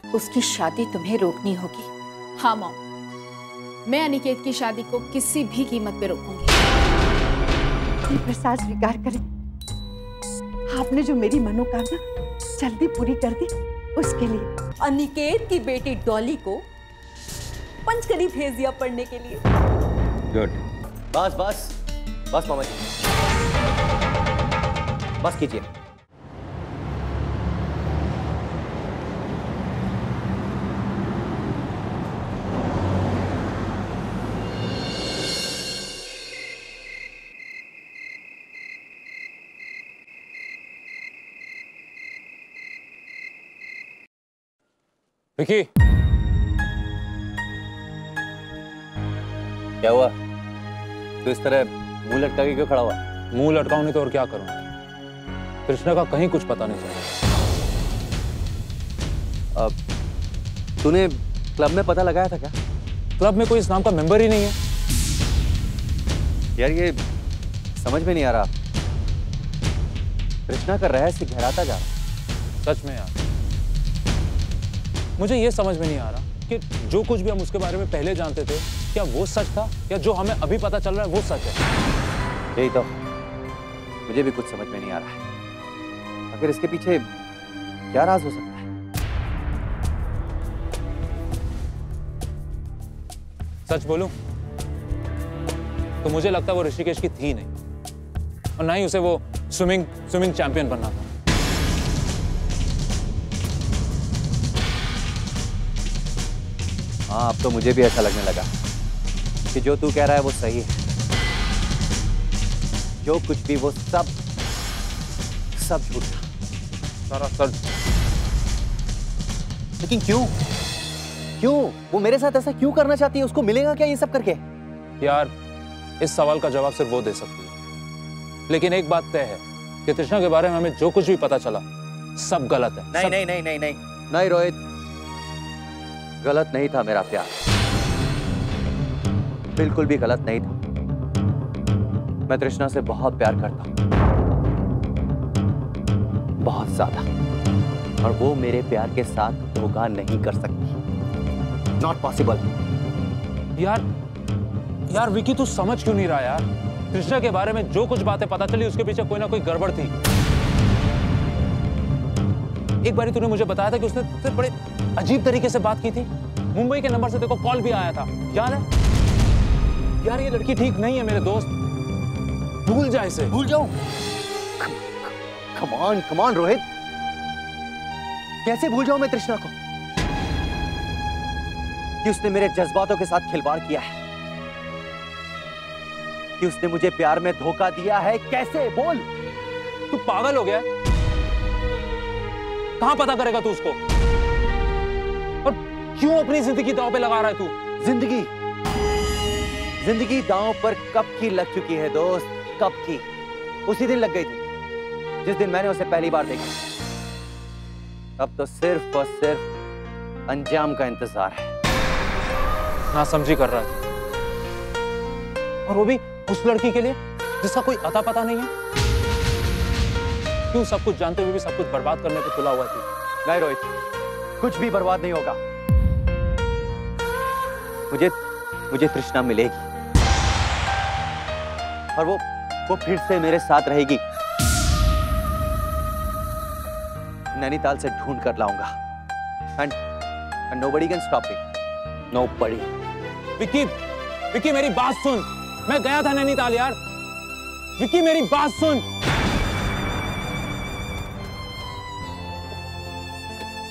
उसकी शादी तुम्हें रोकनी होगी। हाँ मॉम, मैं अनिकेत की शादी को किसी भी कीमत पे रोकूंगी। प्रसाद स्वीकार करें, आपने जो मेरी मनोकामना जल्दी पूरी कर दी उसके लिए। अनिकेत की बेटी डॉली को पंचकरी भेज दिया पढ़ने के लिए। गुड। बस बस बस मामा जी, बस कीजिए। विकी, क्या हुआ? तो इस तरह मुंह लटका के क्यों खड़ा हुआ? मुंह लटकाऊं नहीं तो और क्या करूं? कृष्णा का कहीं कुछ पता नहीं चला। अब तूने क्लब में पता लगाया था क्या? क्लब में कोई इस नाम का मेंबर ही नहीं है। यार ये समझ में नहीं आ रहा, कृष्णा का रहस्य गहराता जा रहा। सच में यार, मुझे ये समझ में नहीं आ रहा कि जो कुछ भी हम उसके बारे में पहले जानते थे, क्या वो सच था या जो हमें अभी पता चल रहा है वो सच है? यही तो मुझे भी कुछ समझ में नहीं आ रहा है। आखिर इसके पीछे क्या राज हो सकता है? सच बोलूं तो मुझे लगता है वो ऋषिकेश की थी नहीं, और ना ही उसे वो स्विमिंग चैंपियन बनना था। हाँ, अब तो मुझे भी ऐसा लगने लगा कि जो तू कह रहा है वो सही है। जो कुछ भी वो सब झूठ था, सारा सच। लेकिन क्यों वो मेरे साथ ऐसा क्यों करना चाहती है? उसको मिलेगा क्या ये सब करके? यार, इस सवाल का जवाब सिर्फ वो दे सकती है, लेकिन एक बात तय है कि तृष्णा के बारे में हमें जो कुछ भी पता चला सब गलत है। नहीं रोहित, गलत नहीं था मेरा प्यार, बिल्कुल भी गलत नहीं था। मैं तृष्णा से बहुत प्यार करता हूं, बहुत ज्यादा, और वो मेरे प्यार के साथ धोखा नहीं कर सकती। Not possible. यार विकी, तू समझ क्यों नहीं रहा यार? तृष्णा के बारे में जो कुछ बातें पता चली उसके पीछे कोई ना कोई गड़बड़ थी। एक बारी तूने मुझे बताया था कि उसने तुझसे बड़े अजीब तरीके से बात की थी। मुंबई के नंबर से तेरे को कॉल भी आया था, याद है? यार ये लड़की ठीक नहीं है मेरे दोस्त, भूल जा इसे। भूल जाऊं? कम ऑन रोहित, कैसे भूल जाऊं मैं तृष्णा को? कि उसने मेरे जज्बातों के साथ खिलवाड़ किया है, कि उसने मुझे प्यार में धोखा दिया है। कैसे? बोल। तू पागल हो गया? कहां पता करेगा तू उसको? और क्यों अपनी जिंदगी दांव पे लगा रहा है तू? जिंदगी दांव पर कब की लग चुकी है दोस्त, कब की। उसी दिन लग गई थी जिस दिन मैंने उसे पहली बार देखा। अब तो सिर्फ और सिर्फ अंजाम का इंतजार है। ना समझी कर रहा है, और वो भी उस लड़की के लिए जिसका कोई अता पता नहीं है। क्यों सब कुछ जानते हुए भी सब कुछ बर्बाद करने पे तुला हुआ थी? नहीं रोहित, कुछ भी बर्बाद नहीं होगा। मुझे तृष्णा मिलेगी, और वो फिर से मेरे साथ रहेगी। नैनीताल से ढूंढ कर लाऊंगा, and nobody can stop me. Nobody. Vicky मेरी बात सुन, मैं गया था नैनीताल यार। विकी मेरी बात सुन।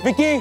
विकी,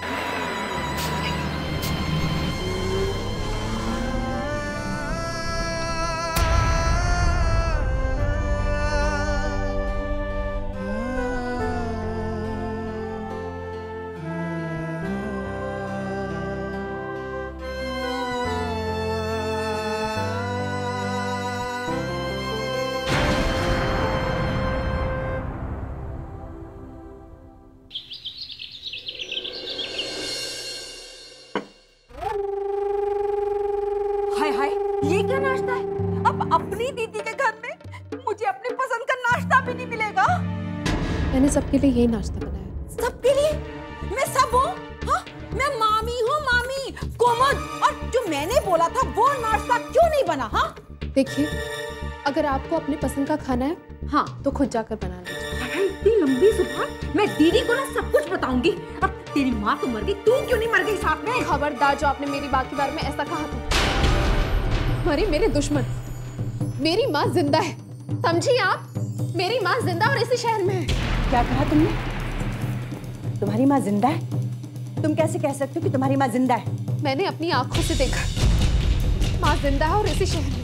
ये क्या नाश्ता है? अब अपनी दीदी के घर में मुझे अपनी पसंद का नाश्ता भी नहीं मिलेगा। मैंने सबके लिए यही नाश्ता बनाया। सबके लिए? मैं सब हूँ? हाँ? मैं मामी हूँ, मामी कोमल। और जो मैंने बोला था वो नाश्ता क्यों नहीं बना? हाँ देखिए, अगर आपको अपने पसंद का खाना है, हाँ तो खुद जाकर बना लीजिए। इतनी लंबी जुबान, मैं दीदी को ना सब कुछ बताऊंगी। अब तेरी माँ तो मर गई, तू क्यों नहीं मर गई साथ में? खबरदार जो आपने मेरी बात के बारे में ऐसा कहा था। मरे मेरे दुश्मन, मेरी माँ जिंदा है, समझी आप? मेरी माँ जिंदा और इसी शहर में है। क्या कहा तुमने? तुम्हारी माँ जिंदा है? तुम कैसे कह सकते हो कि तुम्हारी माँ जिंदा है? मैंने अपनी आंखों से देखा, माँ जिंदा है और इसी शहर में।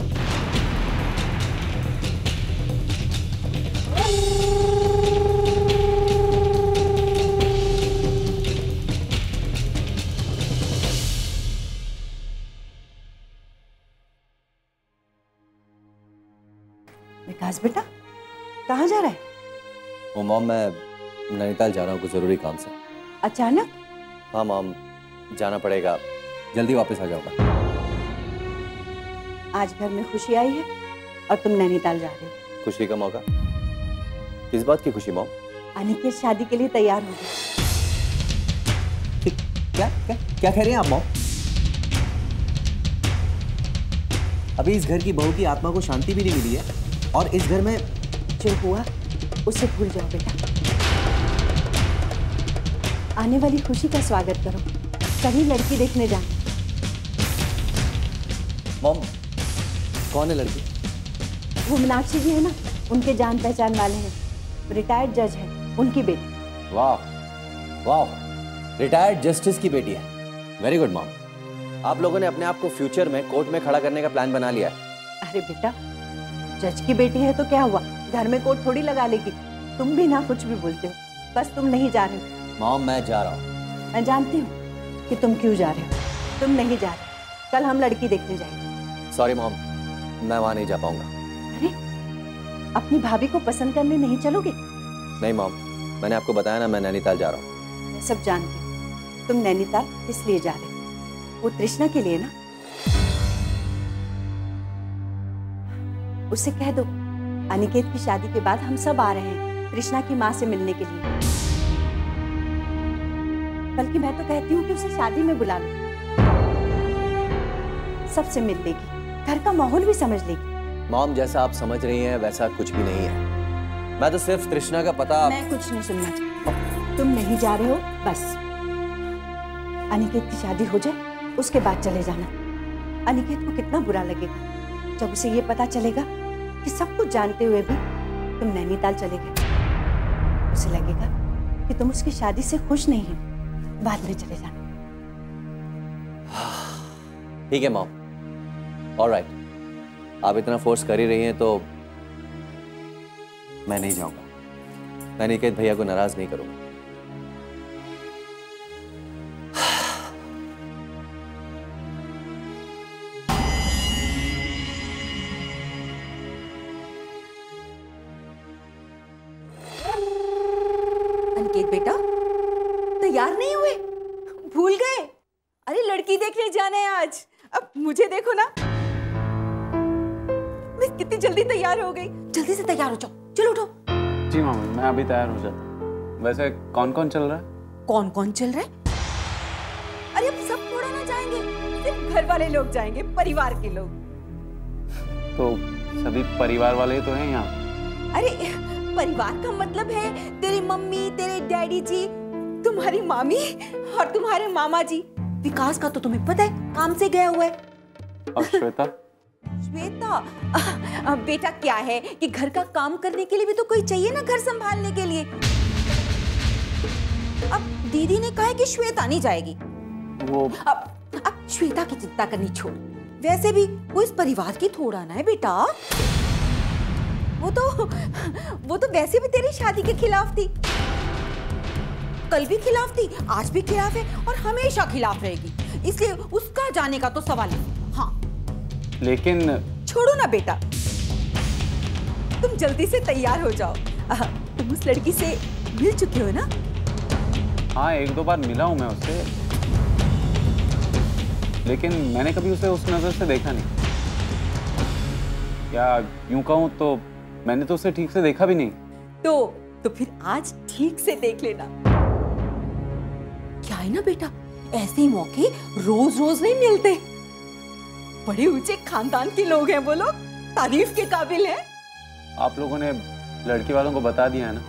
विकास बेटा, कहाँ जा रहा है? वो मॉम, मैं नैनीताल जा रहा हूँ कुछ जरूरी काम से। अचानक? हाँ मॉम, जाना पड़ेगा, जल्दी वापस आ जाऊंगा। आज घर में खुशी आई है और तुम नैनीताल जा रहे हो। खुशी का मौका? किस बात की खुशी मॉम? अनिकेत शादी के लिए तैयार हो गए। क्या क्या क्या कह रही हैं आप मॉम? अभी इस घर की बहू की आत्मा को शांति भी नहीं मिली है और इस घर में जो हुआ उसे भूल जाओ बेटा। आने वाली खुशी का स्वागत करो, सभी लड़की देखने जाए। मॉम, कौन है लड़की? वो मीनाक्षी जी है ना, उनके जान पहचान वाले हैं, रिटायर्ड जज है, उनकी बेटी। वाह वाह, रिटायर्ड जस्टिस की बेटी है। Very good mom. आप लोगों ने अपने आप को फ्यूचर में कोर्ट में खड़ा करने का प्लान बना लिया है। अरे बेटा, जज की बेटी है तो क्या हुआ, घर में कोर्ट थोड़ी लगा लेगी। तुम भी ना कुछ भी बोलते हो, बस तुम नहीं जा रहे हो। मॉम, मैं जा रहा हूँ। मैं जानती हूँ कि तुम क्यों जा रहे हो। तुम नहीं जा रहे, कल हम लड़की देखने जाएंगे। सॉरी मॉम, मैं वहां नहीं जा पाऊंगा। अरे, अपनी भाभी को पसंद करने नहीं चलोगे? नहीं मॉम, मैंने आपको बताया ना, मैं नैनीताल जा रहा हूँ। मैं सब जानती हूँ। तुम नैनीताल इसलिए जा रहे हो, वो तृष्णा के लिए ना। उससे कह दो अनिकेत की शादी के बाद हम सब आ रहे हैं तृष्णा की माँ से मिलने के लिए। बल्कि मैं तो कहती हूँ कि उसे शादी में बुला लो, सबसे मिल लेगी, घर का माहौल भी समझ लेगी। मॉम, जैसा आप समझ रही हैं वैसा कुछ भी नहीं है। मैं तो सिर्फ तृष्णा का पता। मैं कुछ नहीं सुनना चाहती। तुम नहीं जा रहे हो, बस अनिकेत की शादी हो जाए उसके बाद चले जाना। अनिकेत को कितना बुरा लगेगा जब उसे ये पता चलेगा कि सब कुछ जानते हुए भी तुम नैनीताल चले गए। उसे लगेगा कि तुम उसकी शादी से खुश नहीं हो, बाद में चले जाना। ठीक है मॉम, ऑलराइट, आप इतना फोर्स कर ही रही हैं तो मैं नहीं जाऊंगा। मैं अनिकेत भैया को नाराज नहीं करूंगा। अनिकेत बेटा, तैयार नहीं हुए? भूल गए? अरे लड़की देखने जाना है आज। अब मुझे देखो ना, मैं कितनी जल्दी तैयार हो गई। जल्दी से तैयार हो जाओ, चलो उठो। जी मामी, मैं अभी तैयार हो जाता हूँ। वैसे कौन कौन चल रहा है? कौन कौन चल रहा है? अरे अब सब थोड़ा ना जाएंगे, सिर्फ घर वाले लोग जाएंगे, परिवार के लोग। तो सभी परिवार वाले ही तो हैं यहाँ। अरे परिवार का मतलब है तेरी मम्मी, तेरे डैडी जी, तुम्हारी मामी और तुम्हारे मामा जी। विकास का तो तुम्हें पता है, काम से गया हुआ है। और श्वेता? श्वेता बेटा क्या है कि घर का काम करने के लिए भी तो कोई चाहिए ना, घर संभालने के लिए। अब दीदी ने कहा है कि श्वेता नहीं जाएगी। वो अब श्वेता की चिंता करनी छोड़। वैसे भी वो इस परिवार की थोड़ा ना है बेटा। वो तो वैसे भी तेरी शादी के खिलाफ थी, कल भी खिलाफ थी, आज भी खिलाफ है और हमेशा खिलाफ रहेगी। इसलिए उसका जाने का तो सवाल है। हाँ लेकिन छोड़ो ना बेटा, तुम जल्दी से तैयार हो जाओ। तुम उस लड़की से मिल चुके हो ना? हाँ, एक दो बार मिला हूं मैं उससे, लेकिन मैंने कभी उसे उस नजर से देखा नहीं। या यूं कहूं तो मैंने तो उसे ठीक से देखा भी नहीं। तो फिर आज ठीक से देख लेना। क्या है ना बेटा, ऐसे मौके रोज रोज नहीं मिलते। बड़े ऊंचे खानदान के लोग हैं वो लोग, तारीफ के काबिल हैं। आप लोगों ने लड़की वालों को बता दिया है ना,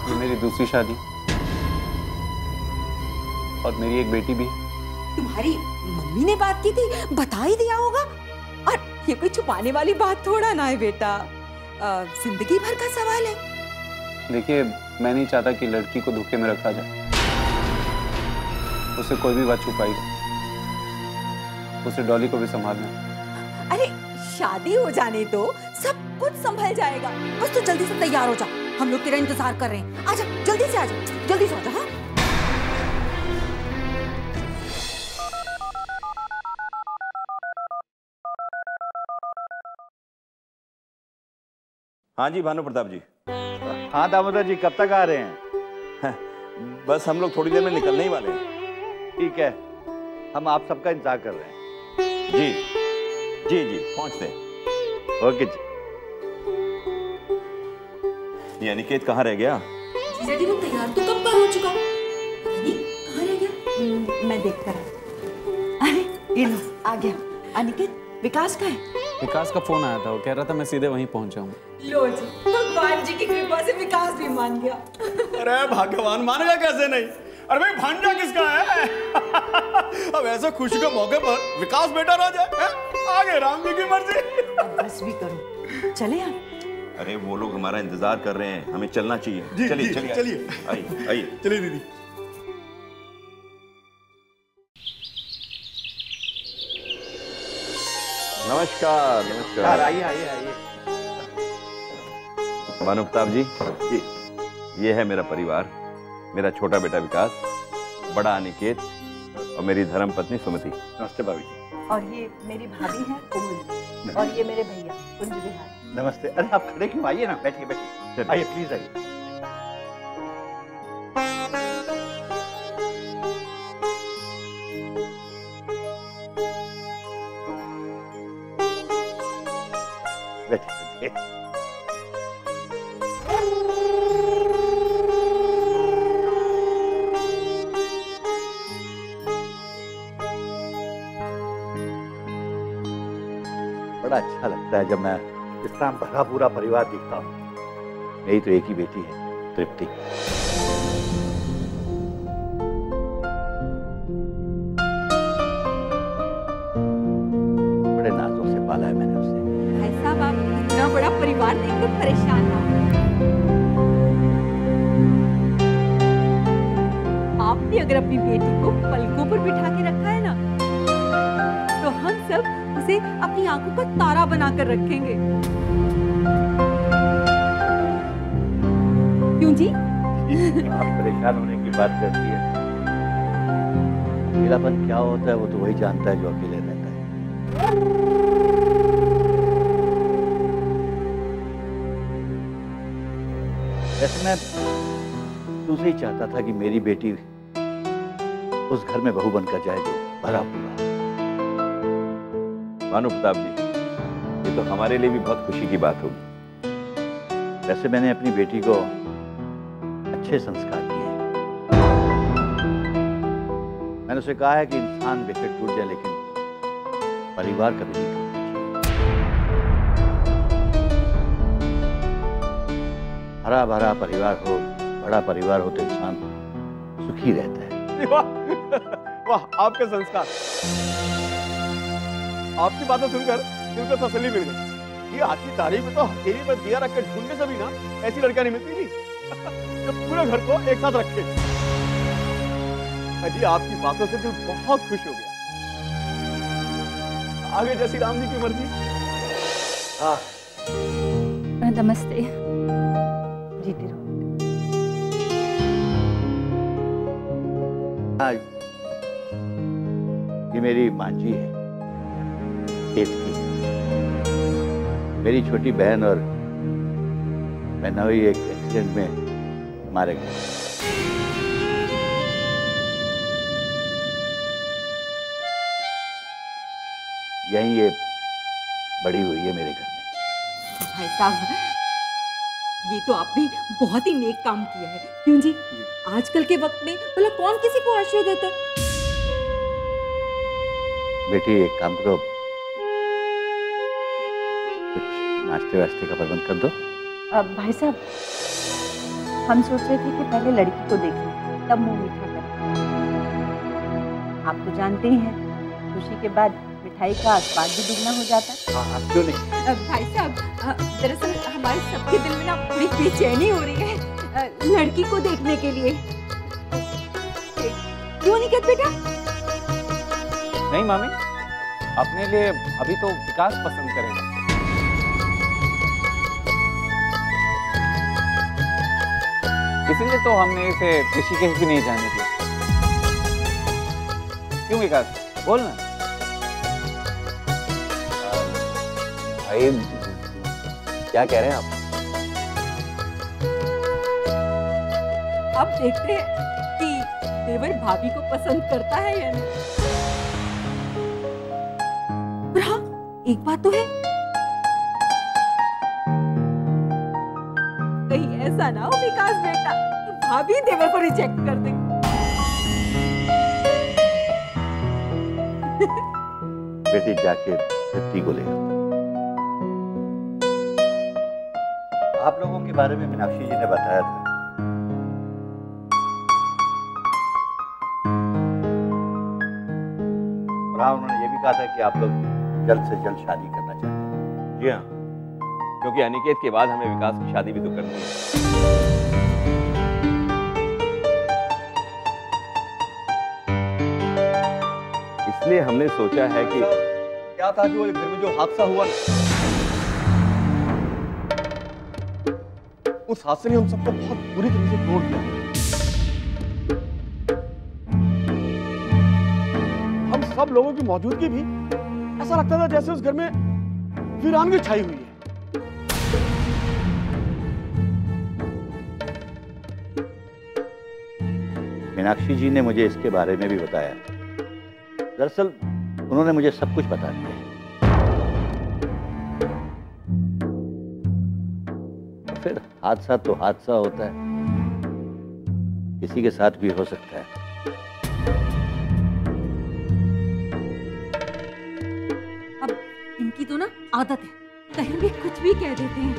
ये मेरी दूसरी शादी और मेरी एक बेटी भी है। तुम्हारी मम्मी ने बात की थी, बता ही दिया होगा। और ये कोई छुपाने वाली बात थोड़ा ना है बेटा, जिंदगी भर का सवाल है। देखिए, मैं नहीं चाहता कि लड़की को धोखे में रखा जाए। उसे कोई भी बात छुपाएगी, उसे डॉली को भी संभालना है। अरे शादी हो जाने तो सब कुछ संभल जाएगा। बस तू जल्दी से तैयार हो जा, हम लोग तेरा इंतजार कर रहे हैं। आजा, जल्दी से आजा, जल्दी से आजा। हाँ हाँ जी भानु प्रताप जी। हाँ दामोदर जी, कब तक आ रहे हैं? बस हम लोग थोड़ी देर में निकलने ही वाले हैं। ठीक है, हम आप सबका इंतजार कर रहे हैं। जी जी जी, पहुंचते हैं। ओके जी। ये अनिकेत कहाँ रह गया? जीजा जी वो तैयार तो कब का हो चुका, पता नहीं कहाँ रह गया। मैं देख कर। अरे ये लो, आ गया। अनिकेत, विकास का है? विकास का फोन आया था, वो कह रहा था मैं सीधे वहीं पहुंच जाऊंगा। लो जी, भगवान जी की कृपा से विकास भी मान गया। अरे भगवान मानेगा कैसे नहीं? अरे भाई भांजा किसका है? अब ऐसे खुशी के मौके पर विकास बेटा रह जाए, आगे राम जी की मर्जी। अब बस भी करो, चले आप। अरे वो लोग हमारा इंतजार कर रहे हैं, हमें चलना चाहिए। चलिए चलिए चलिए, आइए आइए। चलिए दीदी। नमस्कार नमस्कार। आइए आइए आइए। भानु प्रताप जी, ये है मेरा परिवार। मेरा छोटा बेटा विकास, बड़ा अनिकेत और मेरी धर्म पत्नी सुमति। नमस्ते भाभी जी। और ये मेरी भाभी है कोमल, और ये मेरे भैया कुंज बिहारी। नमस्ते। अरे आप खड़े क्यों? आइए ना, बैठिए बैठिए। आइए प्लीज आइए। बैठिए। बड़ा अच्छा लगता है जब मैं इस तरह भरा पूरा परिवार दिखता हूँ। मेरी तो एक ही बेटी है, तृप्ति। बड़े नाजों से पाला है मैंने उसे। भाई साहब, आप इतना बड़ा परिवार देखकर परेशान ना हो। आपने अगर अपनी बेटी को पलकों पर बिठा के रखा है ना, तो हम सब उसे अपनी आंखों का तारा बनाकर रखेंगे। क्यों जी? आप परेशान होने की बात करती है। अकेलापन क्या होता है वो तो वही जानता है जो अकेले रहता है। वैसे मैं तुझसे ही चाहता था कि मेरी बेटी उस घर में बहू बनकर जाए जो भरा पूरा। भानु प्रताप जी, ये तो हमारे लिए भी बहुत खुशी की बात होगी। वैसे मैंने अपनी बेटी को अच्छे संस्कार दिए हैं। मैंने उसे कहा है कि इंसान बेशक टूट जाए लेकिन परिवार कभी नहीं टूटना चाहिए। हरा भरा परिवार हो, बड़ा परिवार हो तो इंसान सुखी रहता है। वाह वाह, आपके संस्कार। आपकी बातें सुनकर दिल को तसल्ली मिल गई। ये आज की तारीख में तो हथेली पर दिया रख के ढूंढने से भी ना ऐसी लड़कियां नहीं मिलती थी जो पूरे घर को एक साथ रखे। अजी आपकी बातों से दिल बहुत खुश हो गया। आगे जैसी राम जी की मर्जी। हाँ नमस्ते। जीती रहो। हाँ, ये मेरी मांझी है, खेत की। मेरी छोटी बहन और बहनोई एक एक्सीडेंट में मारे गए। यहीं ये बड़ी हुई है मेरे घर में। भाई साहब, ये तो आपने बहुत ही नेक काम किया है, क्यों जी? आजकल के वक्त में भला कौन किसी को आश्रय देता है? बेटी एक काम करो, कुछ नाश्ते वास्ते का प्रबंध कर दो। भाई साहब, हम सोच रहे थे कि पहले लड़की को देखें, तब मुंह मीठा करें। आप तो जानते ही हैं, खुशी के बाद मिठाई का स्वाद भी दुगना हो जाता है। हाँ, क्यों नहीं? भाई साहब, दरअसल हमारे सबके दिल में ना बड़ी बेचैनी हो रही है लड़की को देखने के लिए। क्यों नहीं कहते बेटा? नहीं मामी, अपने लिए अभी तो विकास पसंद करेगा। इसीलिए तो हमने इसे ऋषिकेश भी नहीं जाने दिया। क्यों विकास, बोल ना। भाई क्या कह रहे हैं आप? अब देखते हैं कि देवर भाभी को पसंद करता है या नहीं। पर हाँ, एक बात तो है, कहीं ऐसा ना हो विकास बेटा कि भाभी देवर को रिजेक्ट कर दे। बेटी जाके तृप्ति को ले आओ। आप लोगों के बारे में मीनाक्षी जी ने बताया था। और हाँ, उन्होंने ये भी कहा था कि आप लोग जल्द से जल्द शादी करना चाहते हैं। जी हाँ, क्योंकि अनिकेत के बाद हमें विकास की शादी भी तो करनी है। इसलिए हमने सोचा है कि क्या था कि वो घर में जो हादसा हुआ, उस हादसे ने हम सबको बहुत बुरी तरह से तोड़ दिया। हम सब लोगों की मौजूदगी भी ऐसा लगता था जैसे उस घर में वीरानगी छाई हुई है। मीनाक्षी जी ने मुझे इसके बारे में भी बताया। दरअसल उन्होंने मुझे सब कुछ बता दिया। फिर हादसा तो हादसा होता है, किसी के साथ भी हो सकता है। अब इनकी तो ना आदत है, कहीं भी कुछ भी कह देते हैं।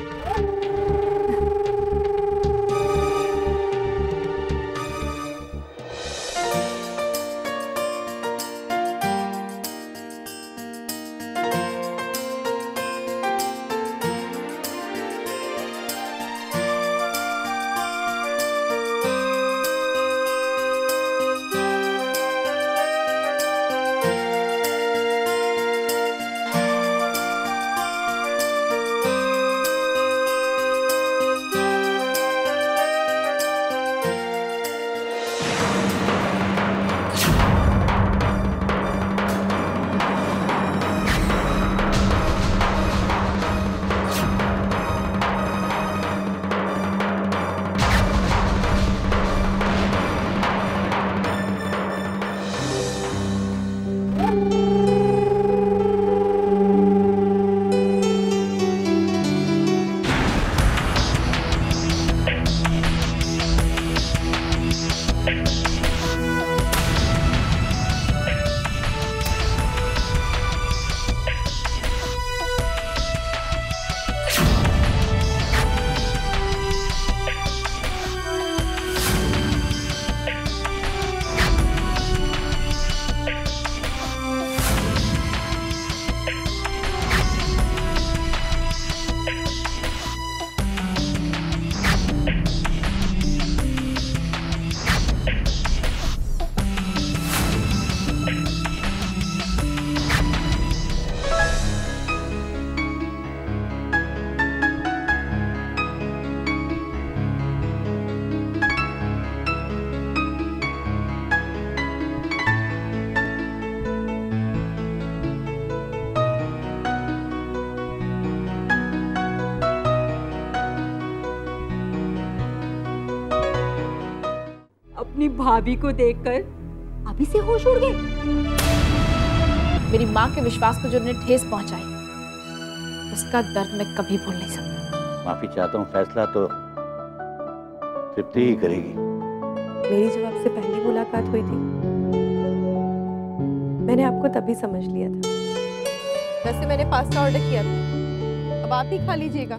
अपनी भाभी को देखकर अभी से होश उड़ गए। मेरी माँ के विश्वास को जो उन्हें ठेस पहुंचाई, उसका दर्द मैं कभी भूल नहीं सकती। माफी चाहता हूँ, फैसला तो तृप्ति ही करेगी। मेरी जब आपसे पहली मुलाकात हुई थी मैंने आपको तभी समझ लिया था। वैसे मैंने पास्ता ऑर्डर किया था, अब आप ही खा लीजिएगा।